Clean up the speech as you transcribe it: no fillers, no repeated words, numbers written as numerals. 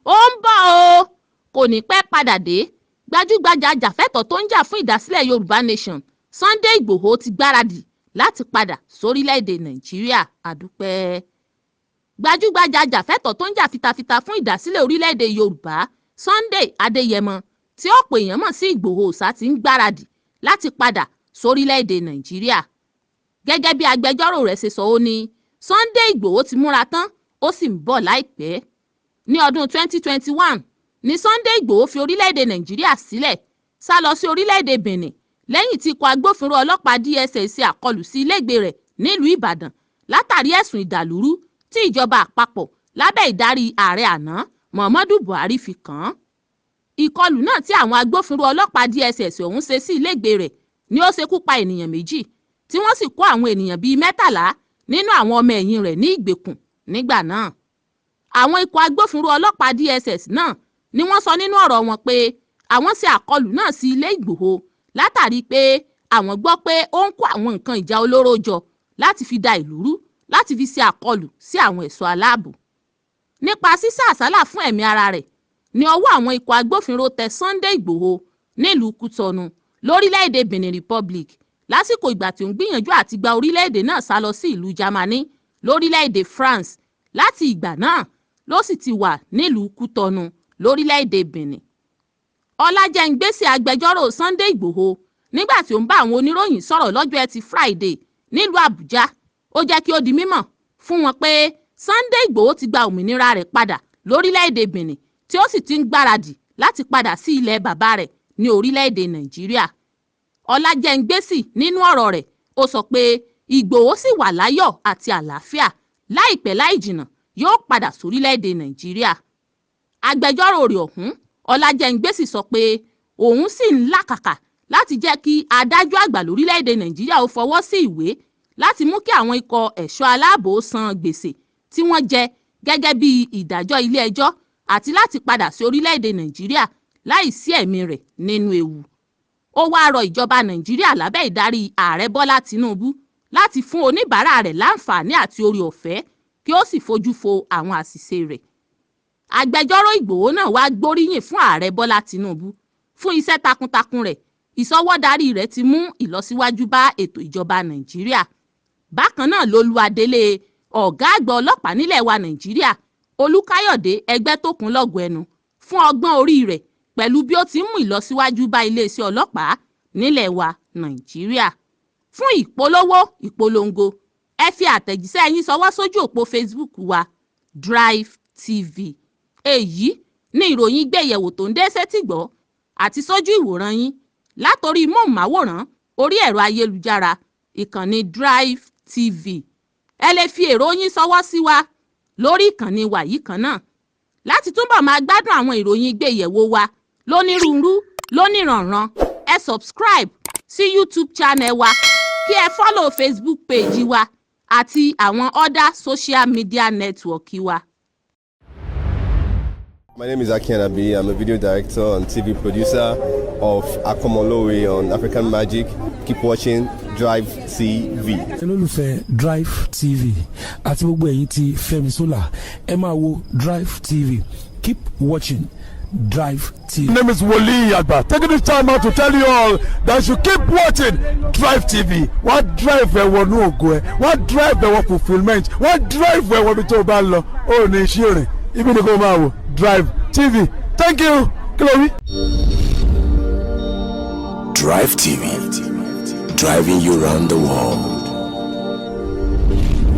ó ń bọ̀ o kò ní pẹ́ padà dé. Gbajúgbajà ajàfẹ́tọ̀ọ́ tó ń jà fún ìdásílẹ̀ Yorùbá Nation Sunday Igboho ti gbáradì láti padà sórílẹ̀-èdè Nàìjíríà. Àdúpẹ́. Gbajúgbajà ajàfẹ́tọ̀ọ́ tó ń jà fitafita fún ìdásílẹ̀ orílẹ̀-èdè Yorùbá Sunday Adéyẹmọ tí ọ̀pọ̀ èèyàn mọ̀ sí Igboho Òòṣà ti ń gbáradì láti padà sórílẹ̀-èdè Nàìjíríà. Gẹ́gẹ́ bí agbẹjọ́rò rẹ̀ ṣe sọ, ó ní Sunday Igboho ti múra tán ó sì ń bọ̀ láìpẹ́. Ní ọdún 2021 ní Sunday Igboho fi orílẹ̀-èdè Nàìjíríà sílẹ̀ sá lọ sí orílẹ̀-èdè Benin lẹ́yìn tí ikọ̀ agbófinró ọlọ́pàá DSS ṣe àkọlù sí ilégbèé rẹ̀ nílùú Ìbàdàn látàrí ẹ̀sùn ìdàlúrú tí ìjọba àpapọ̀ lábẹ́ ìdarí ààrẹ àná Muhammadu Buhari fi kàn án. Ìkọlù náà tí àwọn agbófinró ọlọ́pàá DSS ọ̀hún ṣe sí ilégbèé rẹ̀ ni ó ṣekú pa ènìyàn méjì tí wọ́n sì kó àwọn ènìyàn bíi 13 nínú àwọn ọmọ ẹ̀yìn rẹ̀ ní ìgbèkùn nígbà náà. Àwọn ikọ̀ agbófinró ọlọ́pàá DSS náà ni wọ́n sọ nínú ọ̀rọ̀ wọn pé àwọn ṣe àkọlù náà sí ilé Ìgbòho látàrí pé àwọn gbọ́ pé ó ń kó àwọn nǹkan ìjà olóró jọ láti fi da ìlú rú láti fi ṣe àkọlù sí àwọn ẹ̀ṣọ́ aláàbò. Nípa sísá àsálà fún ẹ̀mí ara rẹ̀ ní ọwọ́ àwọn ikọ̀ agbófinró tẹ Sunday Igboho nílùú Kútọ̀nù lórílẹ̀‐èdè Benin Republic lásìkò ìgbà tí ó ń gbìyànjú àti gba orílẹ̀‐èdè náà sá lọ sí ìlú Germany lórílẹ̀‐èdè France. Láti ìgbà náà ló sì ti wà nílùú Kútọ̀nù lórílẹ̀‐èdè Benin. Ọlájẹ́ngbèsì agbẹjọ́rò Sunday Igboho nígbà tí ó ń bá àwọn oníròyìn sọ̀rọ̀ lọ́jọ́ Ẹtì Friday nílùú Àbújá ó jẹ́ kí ó di mímọ̀ fún wọn pé Sunday Igboho ti gba òmìnira rẹ̀ padà lórílẹ̀‐èdè Benin tí ó sì ti ń gbáradì láti padà sí ilẹ̀ bàbá rẹ̀ ní orílẹ̀‐èdè Nàìjíríà. Ọlájẹ́ngbèsì nínú ọ̀rọ̀ rẹ̀ ó sọ pé Igboho sì wà láyọ̀ àti àlàáfíà láìpẹ́ láì jìnnà yóò padà sórílẹ̀‐èdè Nàìjíríà. Agbẹjọ́rò rẹ̀ ọ̀hún Ọlájẹ́ngbèsì sọ pé òun sì ń làkàkà láti jẹ́ kí adájọ́ àgbà lórílẹ̀‐èdè Nàìjíríà ó fọwọ́ sí ìwé láti mú kí àwọn ikọ̀ ẹ̀ṣọ́ aláàbò san gbèsè tí wọ́n jẹ gẹ́gẹ́ bí ìdájọ́ ilé ẹjọ́ àti láti padà sí orílẹ̀‐èdè Nàìjíríà láì sí ẹ̀mí rẹ̀ nínú ewu. Ó wáá rọ ìjọba Nàìjíríà lábẹ́ ìdarí ààrẹ Bọ́lá Tinubu láti fún oníbàárà rẹ̀ láǹfààní àti oore ọ̀fẹ́ kí ó sì fojú fo àwọn àṣìṣe rẹ̀. Agbẹjọ́rò Ìgbòho náà wá gbóríyìn fún ààrẹ Bọ́lá Tinubu fún iṣẹ́ takuntakun rẹ̀. Ìsọwọ́darí rẹ̀ ti mú ìlọsíwájú bá ètò ìjọba Nàìjíríà. Bákan náà lolú adelé ọ̀gá àgbà ọlọ́pàá nílẹ̀ wa Nàìjíríà Olúkáyọ̀dé Ẹgbẹ́tókunlọ́gọ̀-ẹnu fún ọgbọ́n orí rẹ̀ pẹ̀lú bí ó ti mú ìlọsíwájú bá iléeṣẹ́ ọlọ́pàá nílẹ̀ wa Nàìjíríà. Fún ìpolongo ẹ fi àtẹ̀jíṣẹ́ yín ṣọwọ́ sójú òpó Facebook wa Drivetv. Èyí ni ìròyìn gbéyẹ̀wò tó ń dé sétígbọ́ àti sójú ìwòran yín látòrí móhùnmáwòrán orí ẹ̀rọ ayélujára ìkànnì Drivetv. Ẹ lè fi èrò yín ṣọwọ́ sí wa lórí ìkànnì wa yìí kan náà. Láti túbọ̀ máa gbádùn àwọn ìròyìn gbéyẹ̀wò wa lónírúurú lóníranran ẹ subscribe sí YouTube channel wa kí ẹ follow Facebook page wa àti àwọn other social media network wa. My name is Akianabi. I'm a video director and TV producer of Akomolowe on African Magic. Keep watching Drivetv. olólùfẹ́ Drivetv àti gbogbo ẹ̀yin tí Fẹ́mi Sola ẹ máa wo Drivetv. Keep watching Drivetv. My name is Wole Agba. Taking this time out to tell you all that you keep watching Drivetv. What drive ẹ̀wọ̀ ní ògo ẹ̀? What drive ẹ̀wọ̀ fulfilment? What drive ẹ̀wọ̀ bí tó bá lọ? Ó ní iṣẹ́ rẹ̀. Ibi ni kò máa wò Drivetv. Thank you. Chloe. Drivetv. Driving you around the world.